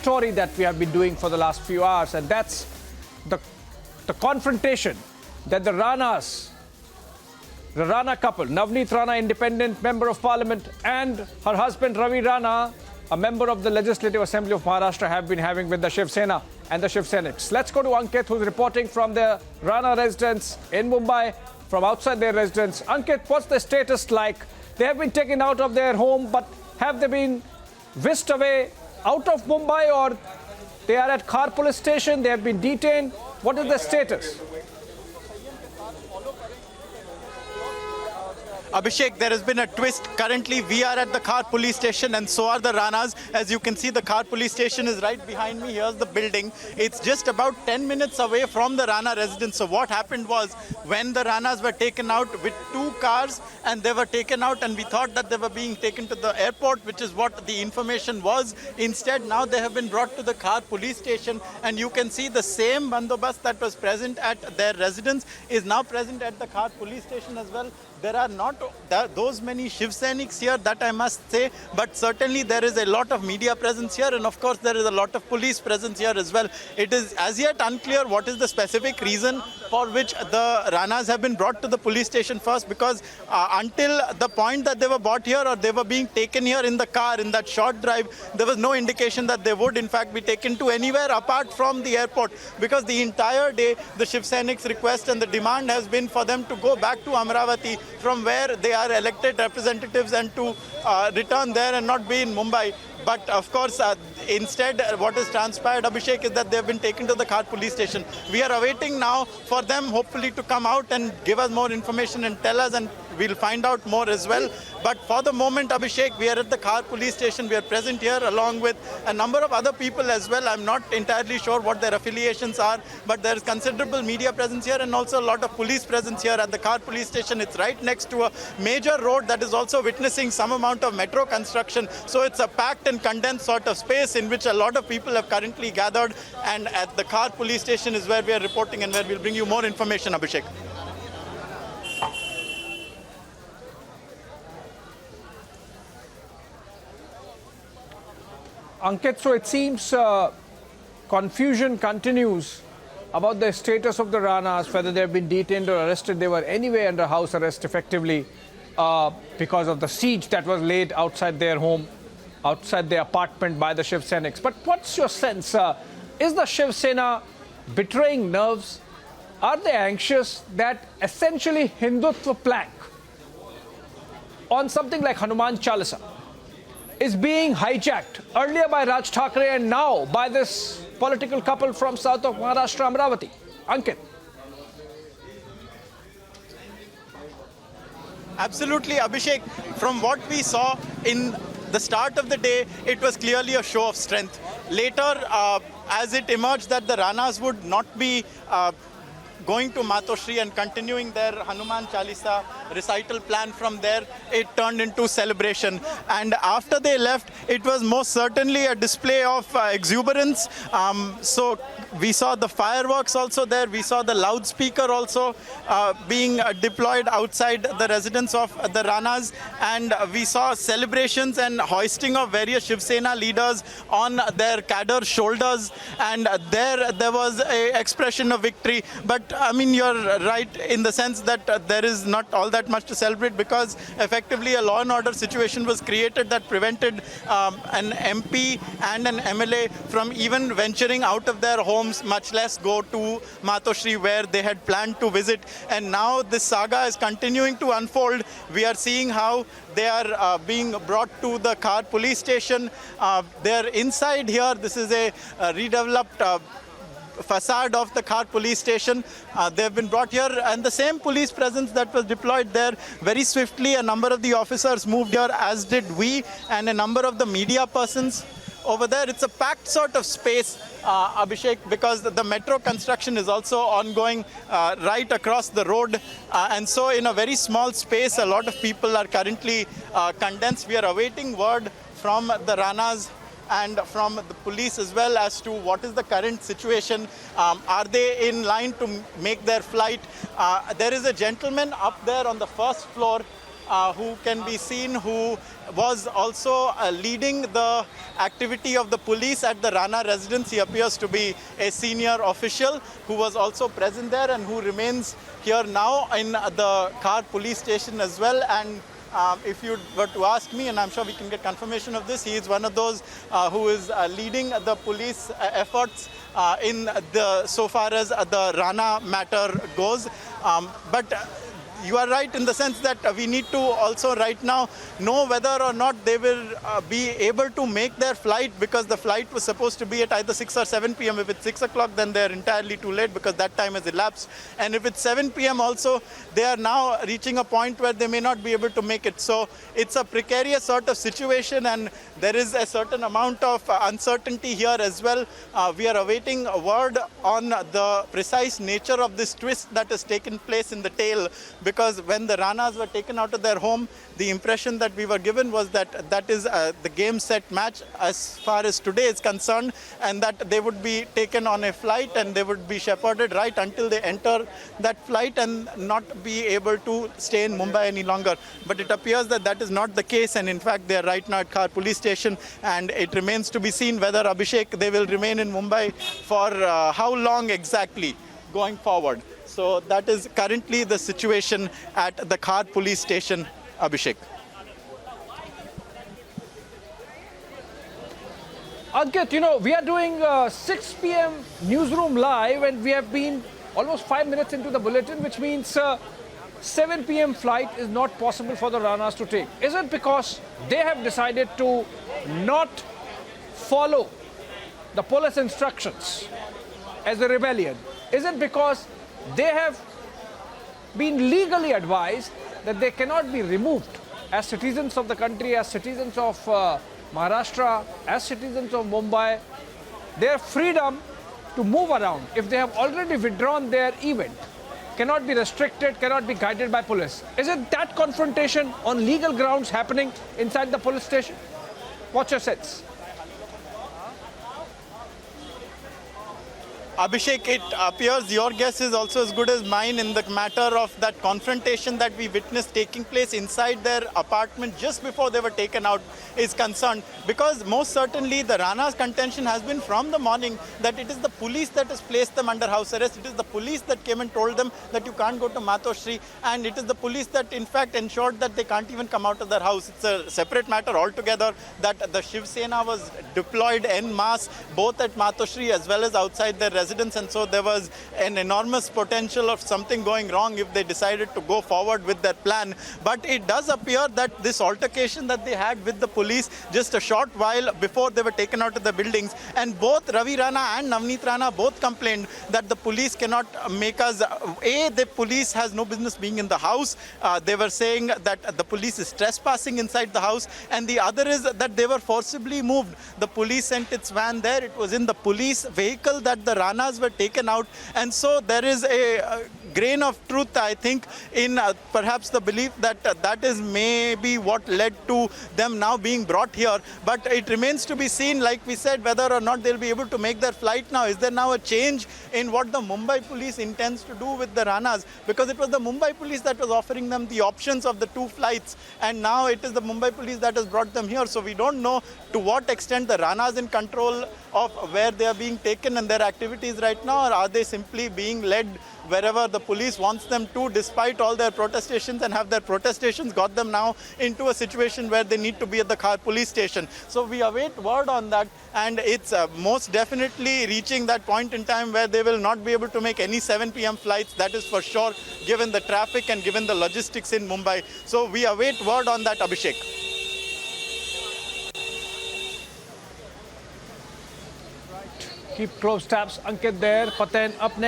story that we have been doing for the last few hours, and that's the confrontation that the Rana couple, Navneet Rana, independent member of parliament, and her husband Ravi Rana, a member of the Legislative Assembly of Maharashtra, have been having with the Shiv Sena and the Shiv Senics. Let's go to Ankit, who's reporting from the Rana residence in Mumbai, from outside their residence. Ankit, what's the status like? They have been taken out of their home, but have they been whisked away out of Mumbai, or they are at Khar police station? They have been detained. What is the status? Abhishek, there has been a twist. Currently, we are at the Khar police station and so are the Ranas. As you can see, the Khar police station is right behind me. Here's the building. It's just about 10 minutes away from the Rana residence. So what happened was, when the Ranas were taken out with 2 cars, and they were taken out, and we thought that they were being taken to the airport, which is what the information was. Instead, now they have been brought to the Khar police station, and you can see the same bandobast that was present at their residence is now present at the Khar police station as well. There are not those many Shiv Senics here, that I must say, but certainly there is a lot of media presence here, and of course there is a lot of police presence here as well. It is as yet unclear what is the specific reason for which the Ranas have been brought to the police station first, because until the point that they were brought here or they were being taken here in the car, in that short drive, there was no indication that they would in fact be taken to anywhere apart from the airport, because the entire day the Shiv Senics request and the demand has been for them to go back to Amravati, from where they are elected representatives, and to return there and not be in Mumbai. But of course, instead, what has transpired, Abhishek, is that they have been taken to the Khar police station. We are awaiting now for them, hopefully, to come out and give us more information and tell us, and we'll find out more as well. But for the moment, Abhishek, we are at the Khar police station. We are present here along with a number of other people as well. I'm not entirely sure what their affiliations are, but there is considerable media presence here and also a lot of police presence here at the Khar police station. It's right next to a major road that is also witnessing some amount of metro construction. So it's a packed and condensed sort of space in which a lot of people have currently gathered. And at the Khar police station is where we are reporting and where we'll bring you more information, Abhishek. Ankit, so it seems confusion continues about the status of the Ranas, whether they have been detained or arrested. They were anyway under house arrest effectively because of the siege that was laid outside their home, outside their apartment by the Shiv Senics. But what's your sense? Is the Shiv Sena betraying nerves? Are they anxious that essentially Hindutva plank on something like Hanuman Chalisa is being hijacked earlier by Raj Thackeray and now by this political couple from south of Maharashtra, Amravati? Ankit. Absolutely, Abhishek. From what we saw in the start of the day, it was clearly a show of strength. Later, as it emerged that the Ranas would not be going to Matoshri and continuing their Hanuman Chalisa recital plan from there, it turned into celebration. And after they left, it was most certainly a display of exuberance. So we saw the fireworks also there. We saw the loudspeaker also being deployed outside the residence of the Ranas. And we saw celebrations and hoisting of various Shiv Sena leaders on their cadre shoulders. And there was an expression of victory. But I mean, you're right in the sense that there is not all that much to celebrate, because effectively a law and order situation was created that prevented an MP and an MLA from even venturing out of their homes, much less go to Matoshri where they had planned to visit. And now this saga is continuing to unfold. We are seeing how they are being brought to the Khar police station. They're inside here. This is a redeveloped facade of the Khar police station. They have been brought here, and the same police presence that was deployed there, very swiftly a number of the officers moved here, as did we and a number of the media persons over there. It's a packed sort of space, Abhishek, because the metro construction is also ongoing right across the road. And so in a very small space, a lot of people are currently condensed. We are awaiting word from the Ranas and from the police as well as to what is the current situation. Are they in line to make their flight? There is a gentleman up there on the first floor who can be seen, who was also leading the activity of the police at the Rana residence. He appears to be a senior official who was also present there and who remains here now in the Khar police station as well. And if you were to ask me, and I'm sure we can get confirmation of this, he is one of those who is leading the police efforts in the so far as the Rana matter goes. But you are right in the sense that we need to also right now know whether or not they will be able to make their flight, because the flight was supposed to be at either 6 or 7 p.m. If it's 6 o'clock, then they're entirely too late because that time has elapsed. And if it's 7 p.m. also, they are now reaching a point where they may not be able to make it. So it's a precarious sort of situation, and there is a certain amount of uncertainty here as well. We are awaiting a word on the precise nature of this twist that has taken place in the tale, because when the Ranas were taken out of their home, the impression that we were given was that that is the game set match as far as today is concerned, and that they would be taken on a flight and they would be shepherded right until they enter that flight and not be able to stay in Mumbai any longer. But it appears that that is not the case, and in fact they are right now at Khar police station, and it remains to be seen whether Abhishek, they will remain in Mumbai for how long exactly going forward. So that is currently the situation at the Khar police station, Abhishek. Ankit, you know, we are doing 6 p.m. newsroom live, and we have been almost 5 minutes into the bulletin, which means 7 p.m. flight is not possible for the Ranas to take. Is it because they have decided to not follow the police instructions as a rebellion? Is it because they have been legally advised that they cannot be removed as citizens of the country, as citizens of Maharashtra, as citizens of Mumbai? Their freedom to move around, if they have already withdrawn their event, cannot be restricted, cannot be guided by police. Is it that confrontation on legal grounds happening inside the police station? What's your sense? Abhishek, it appears your guess is also as good as mine in the matter of that confrontation that we witnessed taking place inside their apartment just before they were taken out is concerned. Because most certainly the Rana's contention has been from the morning that it is the police that has placed them under house arrest. It is the police that came and told them that you can't go to Matoshri, and it is the police that in fact ensured that they can't even come out of their house. It's a separate matter altogether that the Shiv Sena was deployed en masse both at Matoshri as well as outside their residence, and so there was an enormous potential of something going wrong if they decided to go forward with their plan. But it does appear that this altercation that they had with the police just a short while before they were taken out of the buildings, and both Ravi Rana and Navneet Rana both complained that the police cannot make us, the police has no business being in the house. They were saying that the police is trespassing inside the house, and the other is that they were forcibly moved. The police sent its van there. It was in the police vehicle that the Ranas were taken out, and so there is a grain of truth, I think, in perhaps the belief that that is maybe what led to them now being brought here. But it remains to be seen, like we said, whether or not they'll be able to make their flight now. Is there now a change in what the Mumbai police intends to do with the Ranas? Because it was the Mumbai police that was offering them the options of the two flights, and now it is the Mumbai police that has brought them here. So we don't know to what extent the Ranas in control of where they are being taken and their activities right now, or are they simply being led wherever the police wants them to, despite all their protestations, and have their protestations got them now into a situation where they need to be at the Khar police station. So we await word on that, and it's most definitely reaching that point in time where they will not be able to make any 7 p.m. flights, that is for sure, given the traffic and given the logistics in Mumbai. So we await word on that, Abhishek. Keep close tabs, Ankit there. But then up next.